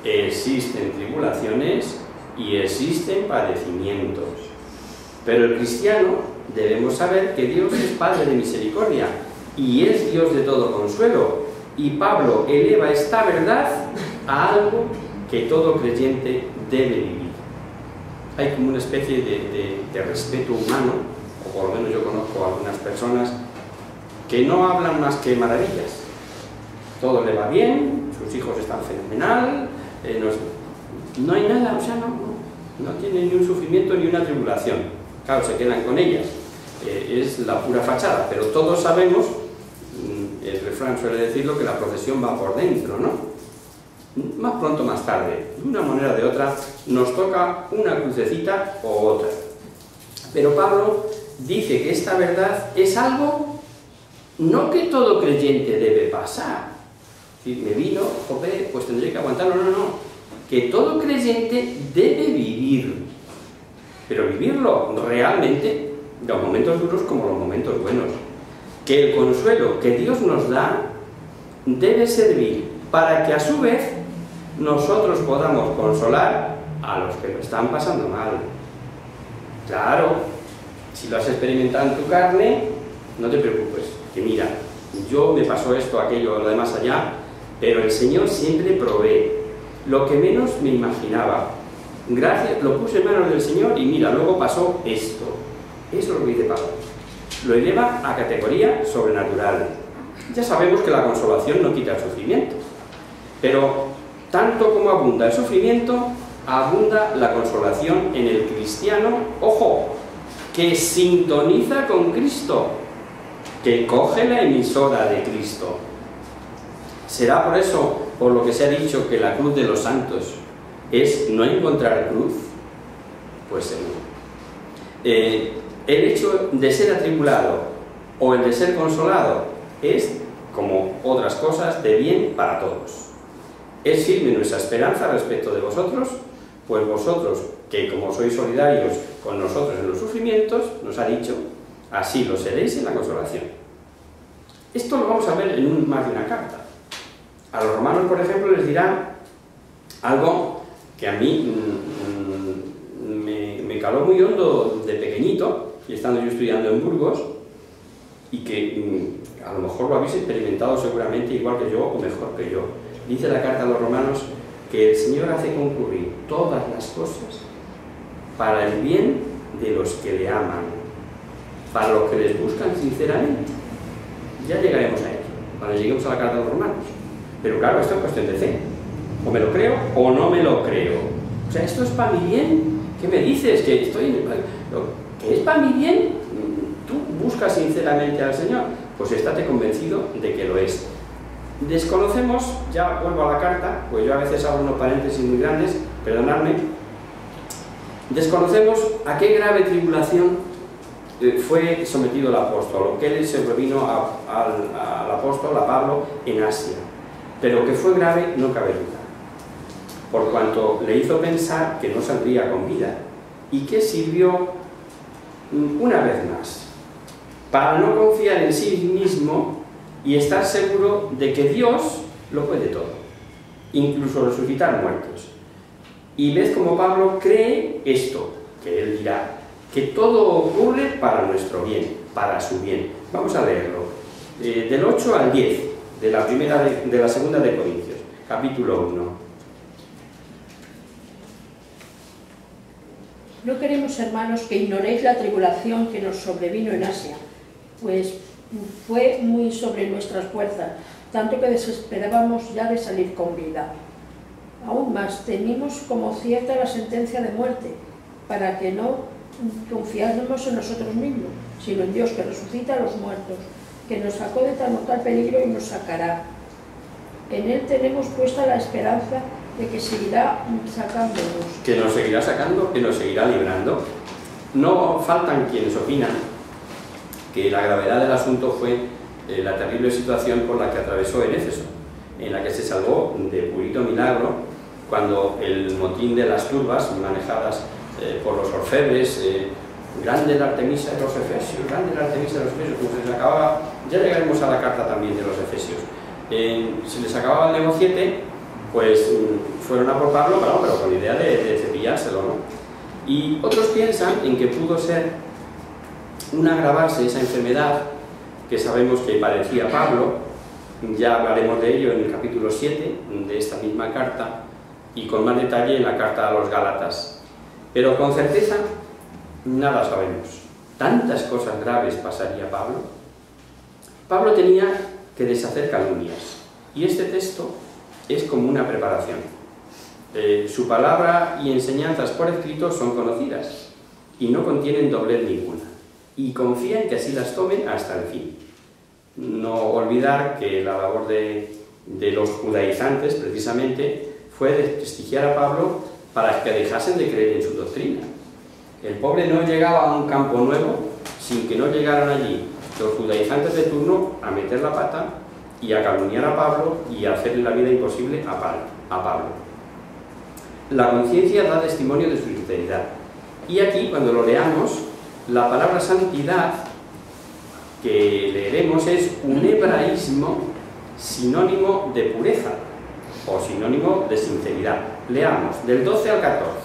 Existen tribulaciones y existen padecimientos, pero el cristiano debemos saber que Dios es Padre de misericordia y es Dios de todo consuelo, y Pablo eleva esta verdad a algo que todo creyente debe vivir. Hay como una especie de respeto humano, o por lo menos yo conozco a algunas personas que no hablan más que maravillas. Todo le va bien, sus hijos están fenomenal, no hay nada, o sea, no tienen ni un sufrimiento ni una tribulación. Claro, se quedan con ellas. es la pura fachada, pero todos sabemos, el refrán suele decirlo, que la procesión va por dentro, ¿no? Más pronto o más tarde, de una manera o de otra, nos toca una crucecita o otra. Pero Pablo dice que esta verdad es algo no que todo creyente debe pasar. Si me vino, joder, pues tendré que aguantarlo. No. Que todo creyente debe vivir. Pero vivirlo realmente, los momentos duros como los momentos buenos. Que el consuelo que Dios nos da debe servir para que a su vez nosotros podamos consolar a los que lo están pasando mal. Claro, si lo has experimentado en tu carne, no te preocupes, que mira, yo me pasó esto, aquello, lo de más allá, pero el Señor siempre provee lo que menos me imaginaba. Gracias, lo puse en manos del Señor y mira, luego pasó esto. Eso es lo que dice Pablo. Lo eleva a categoría sobrenatural. Ya sabemos que la consolación no quita el sufrimiento, pero tanto como abunda el sufrimiento, abunda la consolación en el cristiano, ojo, que sintoniza con Cristo, que coge la emisora de Cristo. ¿Será por eso por lo que se ha dicho que la cruz de los santos es no encontrar cruz? Pues seguro. El hecho de ser atribulado o el de ser consolado es, como otras cosas, de bien para todos. Es firme nuestra esperanza respecto de vosotros, pues vosotros, que como sois solidarios con nosotros en los sufrimientos, nos ha dicho, así lo seréis en la consolación. Esto lo vamos a ver en más de una carta. A los romanos, por ejemplo, les dirá algo que a mí me caló muy hondo de pequeñito, y estando yo estudiando en Burgos, y que a lo mejor lo habéis experimentado seguramente igual que yo o mejor que yo. Dice la carta a los romanos que el Señor hace concurrir todas las cosas para el bien de los que le aman, para los que les buscan sinceramente. Ya llegaremos a ello, cuando lleguemos a la carta a los romanos. Pero claro, esto es cuestión de fe. O me lo creo o no me lo creo. O sea, ¿esto es para mi bien? ¿Qué me dices? ¿Que es para mi bien? ¿Tú buscas sinceramente al Señor? Pues estate convencido de que lo es. Desconocemos, ya vuelvo a la carta, pues yo a veces hago unos paréntesis muy grandes, perdonadme. Desconocemos a qué grave tribulación fue sometido el apóstol, o qué le sobrevino al apóstol, a Pablo, en Asia. Pero que fue grave no cabe duda, por cuanto le hizo pensar que no saldría con vida, y que sirvió una vez más para no confiar en sí mismo y estar seguro de que Dios lo puede todo, incluso resucitar muertos. Y ves como Pablo cree esto, que él dirá, que todo ocurre para nuestro bien, para su bien. Vamos a leerlo, del 8 al 10, de la segunda de Corintios, capítulo 1. No queremos, hermanos, que ignoréis la tribulación que nos sobrevino en Asia, pues fue muy sobre nuestras fuerzas, tanto que desesperábamos ya de salir con vida. Aún más, temimos como cierta la sentencia de muerte, para que no confiásemos en nosotros mismos, sino en Dios que resucita a los muertos, que nos sacó de tan mortal peligro y nos sacará. En Él tenemos puesta la esperanza de que seguirá sacándonos. Que nos seguirá sacando, que nos seguirá librando. No faltan quienes opinan que la gravedad del asunto fue la terrible situación por la que atravesó en Éfeso, en la que se salvó de purito milagro cuando el motín de las turbas manejadas por los orfebres, grande la Artemisa de los Efesios, grande la Artemisa de los Efesios, como se les acababa, ya llegaremos a la carta también de los Efesios. Se les acababa el negociete, pues fueron a por Pablo, pero con idea de cepillárselo, ¿no? Y otros piensan en que pudo ser un agravarse esa enfermedad que sabemos que padecía Pablo. Ya hablaremos de ello en el capítulo 7 de esta misma carta y con más detalle en la carta a los Gálatas. Pero con certeza nada sabemos. Tantas cosas graves pasaría Pablo. Pablo tenía que deshacer calumnias y este texto es como una preparación. Su palabra y enseñanzas por escrito son conocidas y no contienen doblez ninguna. y confía en que así las tomen hasta el fin. No olvidar que la labor de los judaizantes, precisamente, fue desprestigiar a Pablo para que dejasen de creer en su doctrina. El pobre no llegaba a un campo nuevo sin que no llegaran allí los judaizantes de turno a meter la pata y a calumniar a Pablo y a hacerle la vida imposible a Pablo. La conciencia da testimonio de su sinceridad. Y aquí, cuando lo leamos, la palabra santidad que leeremos es un hebraísmo sinónimo de pureza o sinónimo de sinceridad. Leamos, del 12 al 14.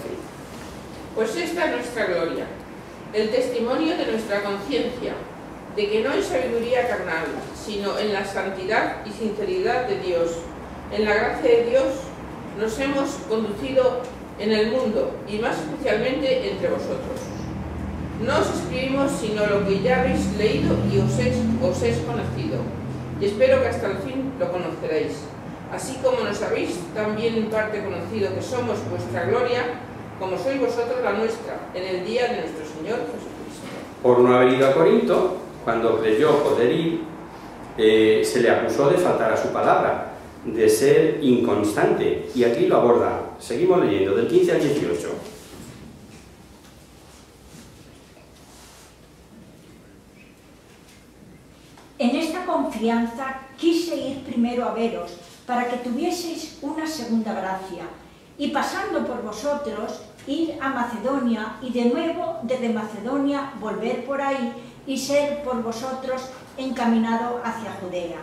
Pues esta es nuestra gloria, el testimonio de nuestra conciencia, de que no en sabiduría carnal, sino en la santidad y sinceridad de Dios. En la gracia de Dios nos hemos conducido en el mundo, y más especialmente entre vosotros. No os escribimos sino lo que ya habéis leído y os es conocido, y espero que hasta el fin lo conoceréis, así como nos habéis también en parte conocido que somos vuestra gloria, como sois vosotros la nuestra, en el día de nuestro Señor Jesucristo. Por no haber ido a Corinto, cuando creyó poder ir, se le acusó de faltar a su palabra, de ser inconstante, y aquí lo aborda. Seguimos leyendo, del 15 al 18. En esta confianza quise ir primero a veros, para que tuvieseis una segunda gracia, y pasando por vosotros, ir a Macedonia, y de nuevo desde Macedonia volver por ahí, y ser por vosotros encaminado hacia Judea.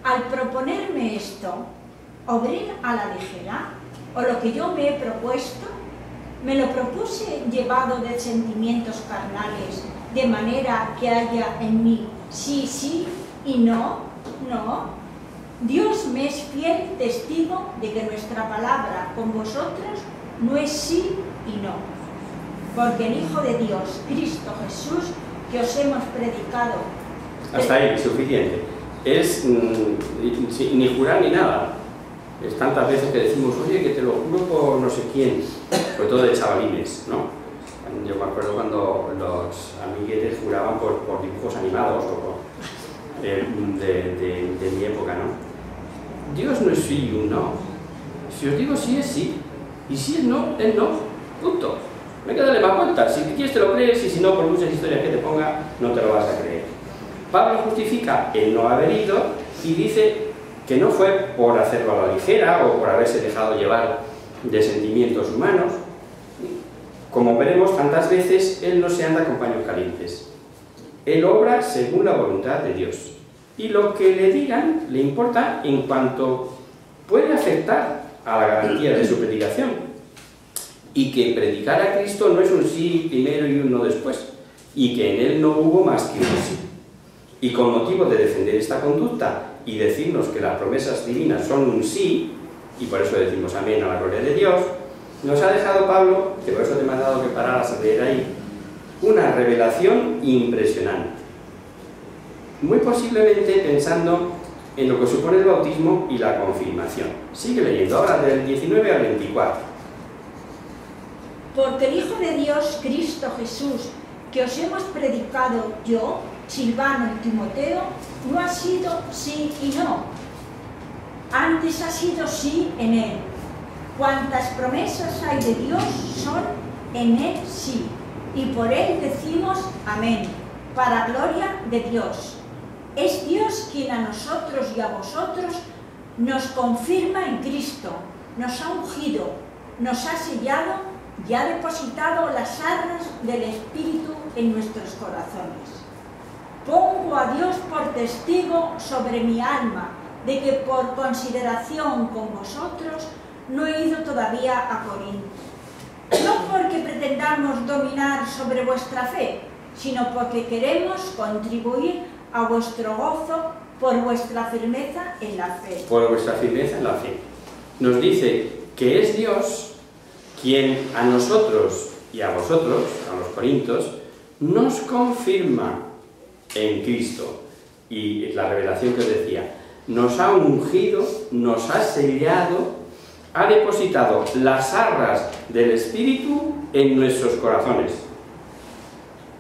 Al proponerme esto, ¿obré a la ligera? ¿O lo que yo me he propuesto? ¿Me lo propuse llevado de sentimientos carnales, de manera que haya en mí sí, sí y no, no? Dios me es fiel testigo de que nuestra palabra con vosotros no es sí y no. Porque el Hijo de Dios, Cristo Jesús, que os hemos predicado... Hasta ahí, suficiente. Es ni jurar ni nada. Es tantas veces que decimos, oye, que te lo juro por no sé quién, sobre todo de chavalines, ¿no? Yo me acuerdo cuando los amiguetes juraban por dibujos animados o por, de mi época, ¿no? Dios no es sí y un no. Si os digo sí es sí, y si es no, es no, punto. No hay que darle más vueltas. Si quieres te lo crees y si no, por muchas historias que te ponga, no te lo vas a creer. Pablo justifica el no haber ido y dice que no fue por hacerlo a la ligera o por haberse dejado llevar de sentimientos humanos. Como veremos tantas veces, él no se anda con paños calientes. Él obra según la voluntad de Dios. Y lo que le digan le importa en cuanto puede afectar a la garantía de su predicación. Y que predicar a Cristo no es un sí primero y un no después. Y que en él no hubo más que un sí. Y con motivo de defender esta conducta y decirnos que las promesas divinas son un sí, y por eso decimos amén a la gloria de Dios, nos ha dejado Pablo, que por eso te he mandado que pararas a leer ahí, una revelación impresionante. Muy posiblemente pensando en lo que supone el bautismo y la confirmación. Sigue leyendo ahora del 19 al 24. Porque el Hijo de Dios, Cristo Jesús, que os hemos predicado yo, Silvano y Timoteo, no ha sido sí y no. Antes ha sido sí en él. Cuantas promesas hay de Dios son en él sí. Y por él decimos amén, para gloria de Dios. Es Dios quien a nosotros y a vosotros nos confirma en Cristo, nos ha ungido, nos ha sellado y ha depositado las arras del Espíritu en nuestros corazones. Pongo a Dios por testigo sobre mi alma, de que por consideración con vosotros no he ido todavía a Corinto. No porque pretendamos dominar sobre vuestra fe, sino porque queremos contribuir a vuestro gozo por vuestra firmeza en la fe. Por vuestra firmeza en la fe. Nos dice que es Dios quien a nosotros y a vosotros, a los corintios, nos confirma en Cristo. Y la revelación que os decía, nos ha ungido, nos ha sellado, ha depositado las arras del Espíritu en nuestros corazones.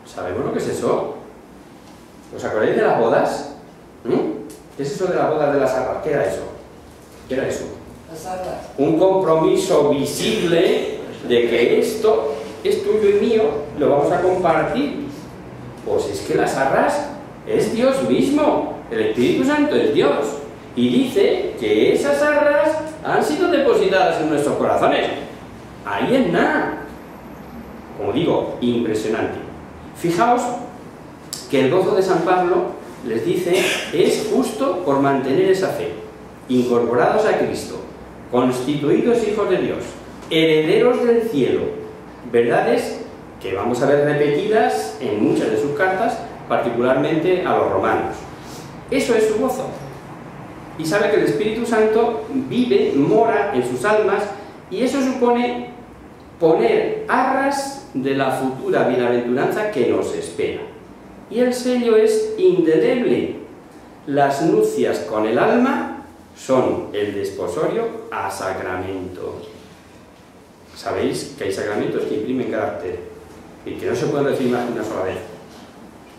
¿Sabemos lo que es eso? ¿Os acordáis de las bodas? ¿Qué es eso de las bodas de las arras? ¿Qué era eso? ¿Qué era eso? Las arras. Un compromiso visible de que esto es tuyo y mío, lo vamos a compartir. Pues es que las arras es Dios mismo, el Espíritu Santo es Dios. Y dice que esas arras han sido depositadas en nuestros corazones. Ahí es nada. Como digo, impresionante. Fijaos que el gozo de San Pablo les dice, es justo por mantener esa fe, incorporados a Cristo, constituidos hijos de Dios, herederos del cielo, verdades que vamos a ver repetidas en muchas de sus cartas, particularmente a los romanos. Eso es su gozo. Y sabe que el Espíritu Santo vive, mora en sus almas, y eso supone poner arras de la futura bienaventuranza que nos espera. Y el sello es indeleble. Las nupcias con el alma son el desposorio a sacramento. Sabéis que hay sacramentos que imprimen carácter y que no se pueden recibir más que una sola vez.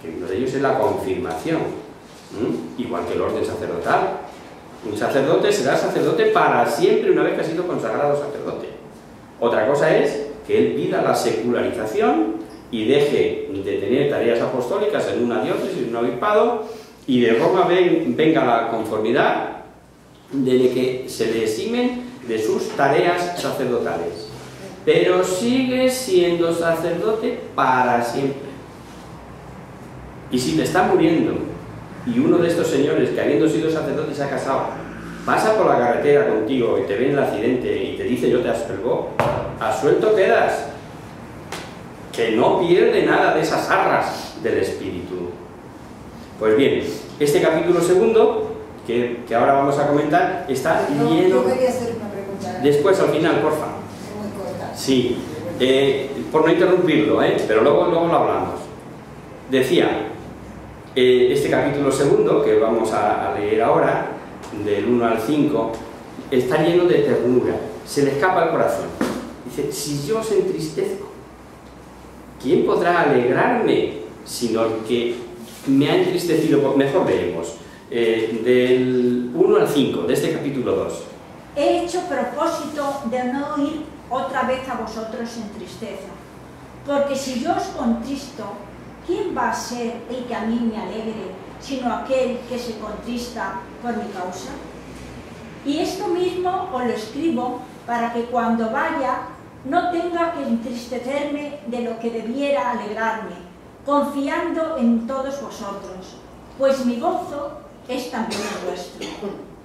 Que uno de ellos es la confirmación, igual que el orden sacerdotal. Un sacerdote será sacerdote para siempre una vez que ha sido consagrado sacerdote. Otra cosa es que él pida la secularización y deje de tener tareas apostólicas en una diócesis, en un obispado, y de Roma venga la conformidad de que se le eximen de sus tareas sacerdotales. Pero sigue siendo sacerdote para siempre. Y si te está muriendo, y uno de estos señores que habiendo sido sacerdote se ha casado, pasa por la carretera contigo y te ve en el accidente y te dice yo te absuelvo, absuelto quedas, que no pierde nada de esas arras del Espíritu. Pues bien, este capítulo segundo, que ahora vamos a comentar, está lleno... Yo quería hacer una pregunta. Después, al final, porfa. Muy corta. Sí, por no interrumpirlo, pero luego lo hablamos. Decía, este capítulo segundo, que vamos a leer ahora, del 1 al 5, está lleno de ternura, se le escapa el corazón. Dice, si yo os entristezco, ¿quién podrá alegrarme sino el que me ha entristecido? Mejor leemos, del 1 al 5, de este capítulo 2. He hecho propósito de no ir otra vez a vosotros en tristeza, porque si yo os contristo, ¿quién va a ser el que a mí me alegre, sino aquel que se contrista por mi causa? Y esto mismo os lo escribo para que cuando vaya no tenga que entristecerme de lo que debiera alegrarme, confiando en todos vosotros, pues mi gozo es también el vuestro.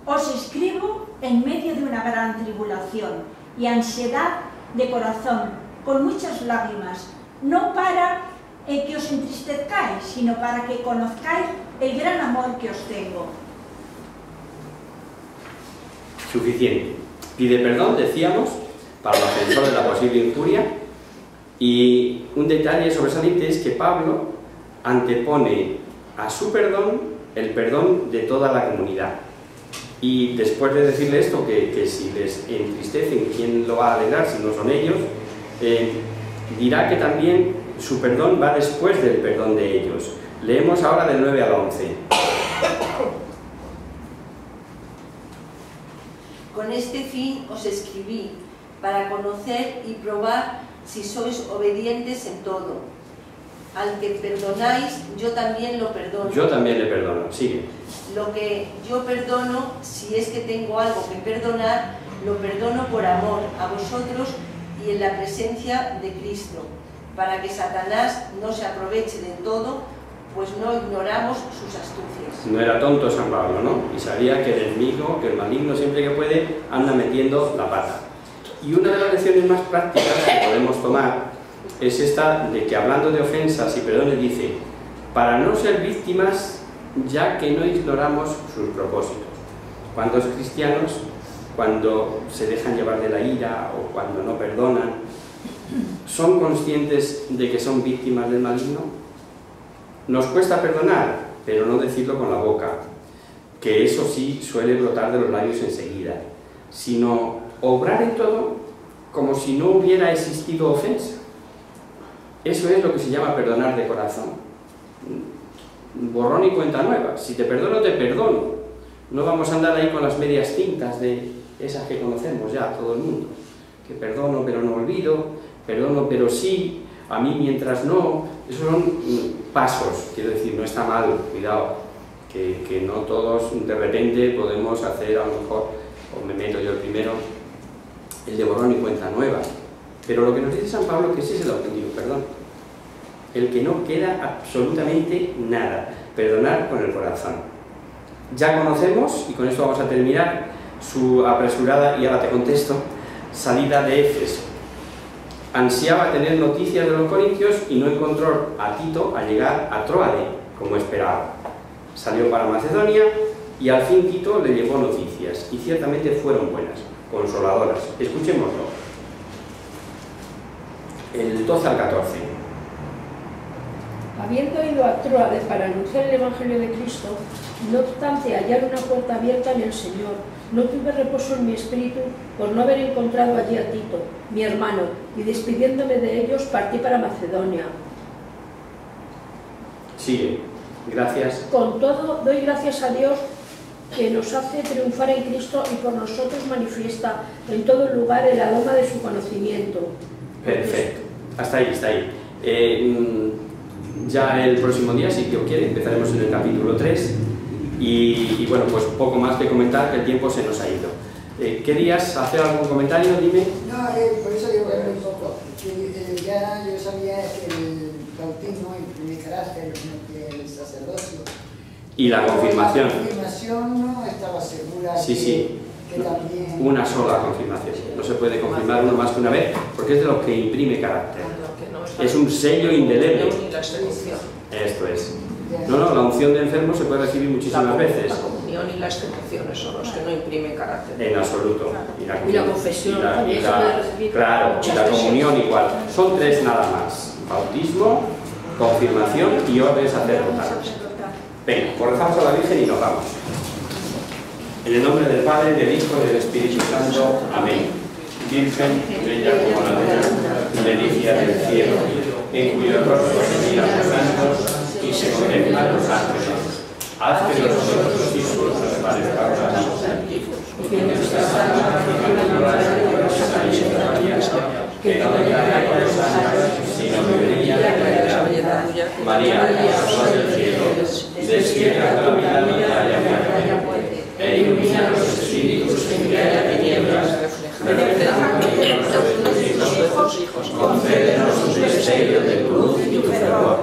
Os escribo en medio de una gran tribulación y ansiedad de corazón, con muchas lágrimas, no para que os entristezcáis, sino para que conozcáis el gran amor que os tengo. Suficiente. Pide perdón, decíamos, para el ofensor de la posible injuria, y un detalle sobresaliente es que Pablo antepone a su perdón el perdón de toda la comunidad. Y después de decirle esto, que si les entristecen, ¿quién lo va a alegrar si no son ellos? Dirá que también su perdón va después del perdón de ellos. Leemos ahora del 9 al 11. Con este fin os escribí, para conocer y probar si sois obedientes en todo. Al que perdonáis, yo también lo perdono. Yo también le perdono. Sigue. Lo que yo perdono, si es que tengo algo que perdonar, lo perdono por amor a vosotros y en la presencia de Cristo, para que Satanás no se aproveche de todo, pues no ignoramos sus astucias. No era tonto San Pablo, ¿no? Y sabía que el enemigo, que el maligno, siempre que puede, anda metiendo la pata. Y una de las lecciones más prácticas que podemos tomar es esta de que, hablando de ofensas y perdones, dice, para no ser víctimas, ya que no ignoramos sus propósitos. ¿Cuántos cristianos, cuando se dejan llevar de la ira o cuando no perdonan, son conscientes de que son víctimas del maligno? Nos cuesta perdonar, pero no decirlo con la boca, que eso sí suele brotar de los labios enseguida, sino obrar en todo como si no hubiera existido ofensa. Eso es lo que se llama perdonar de corazón. borrón y cuenta nueva. Si te perdono, te perdono. No vamos a andar ahí con las medias tintas de esas que conocemos ya todo el mundo. Que perdono pero no olvido, perdono pero sí, a mí mientras no. Esos son pasos, quiero decir, no está mal, cuidado, que no todos de repente podemos hacer a lo mejor, o me meto yo el primero, el de borrón y cuenta nueva. Pero lo que nos dice San Pablo, que ese es el auténtico perdón. El que no queda absolutamente nada. Perdonar con el corazón. Ya conocemos, y con esto vamos a terminar, su apresurada, y ahora te contesto, salida de Éfeso. Ansiaba tener noticias de los corintios y no encontró a Tito al llegar a Tróade, como esperaba. Salió para Macedonia y al fin Tito le llevó noticias, y ciertamente fueron buenas, consoladoras. Escuchémoslo. El 12 al 14. Habiendo ido a Tróade para anunciar el Evangelio de Cristo, no obstante hallar una puerta abierta en el Señor, no tuve reposo en mi espíritu por no haber encontrado allí a Tito, mi hermano, y despidiéndome de ellos partí para Macedonia. Sigue. Gracias. Con todo, doy gracias a Dios que nos hace triunfar en Cristo y por nosotros manifiesta en todo lugar el aroma de su conocimiento. Perfecto. Hasta ahí, está ahí. Ya el próximo día, si Dios quiere, empezaremos en el capítulo 3 y bueno, pues poco más que comentar, que el tiempo se nos ha ido. ¿Querías hacer algún comentario? Dime. No, por eso digo que muy poco. Ya yo sabía que el bautismo imprime carácter, el sacerdocio. Y la confirmación. La confirmación no estaba segura. Sí. Que también... Una sola confirmación. No se puede confirmar uno más que una vez porque es de lo que imprime carácter. Es un sello indeleble. Esto es. No, la unción de enfermo se puede recibir muchísimas veces. La comunión y las excepciones son los que no imprimen carácter. En absoluto. Y la confesión también se puede recibir. Claro, y la comunión igual. Son 3 nada más. Bautismo, confirmación y orden sacerdotal. Venga, pues rezamos a la Virgen y nos vamos. En el nombre del Padre, del Hijo y del Espíritu Santo. Amén. Virgen, bella como la luna, leticia del cielo, en cuyo rostro se miran los santos y se contemplan los ángeles. Haz que nosotros los hijos nos parezcamos a ti. Y que nuestra santa y María, que no declara con los ángeles, sino que brilla en la realidad. María, sol del cielo, despierta la vida militaria muerte, e ilumina los espíritus en que haya tinieblas. Concédenos un misterio de luz y tu fervor.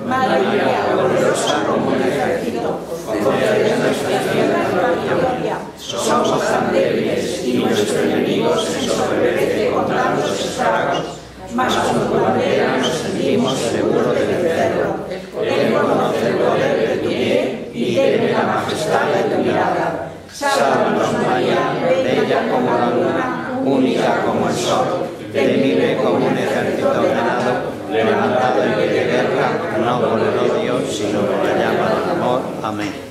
María, gloriosa como un ejército, concédenos nuestra gloria. Somos tan débiles y nuestro enemigo se ensoberbece con tantos estragos, mas con tu bandera nos sentimos seguros de vencerlo. Él conoce el poder de tu pie y teme la majestad de tu mirada. Sálvanos, María, bella como la luna, única como el sol, temible como un ejército ordenado, levantado en pie de guerra, no con el odio, sino con la llama del amor. Amén.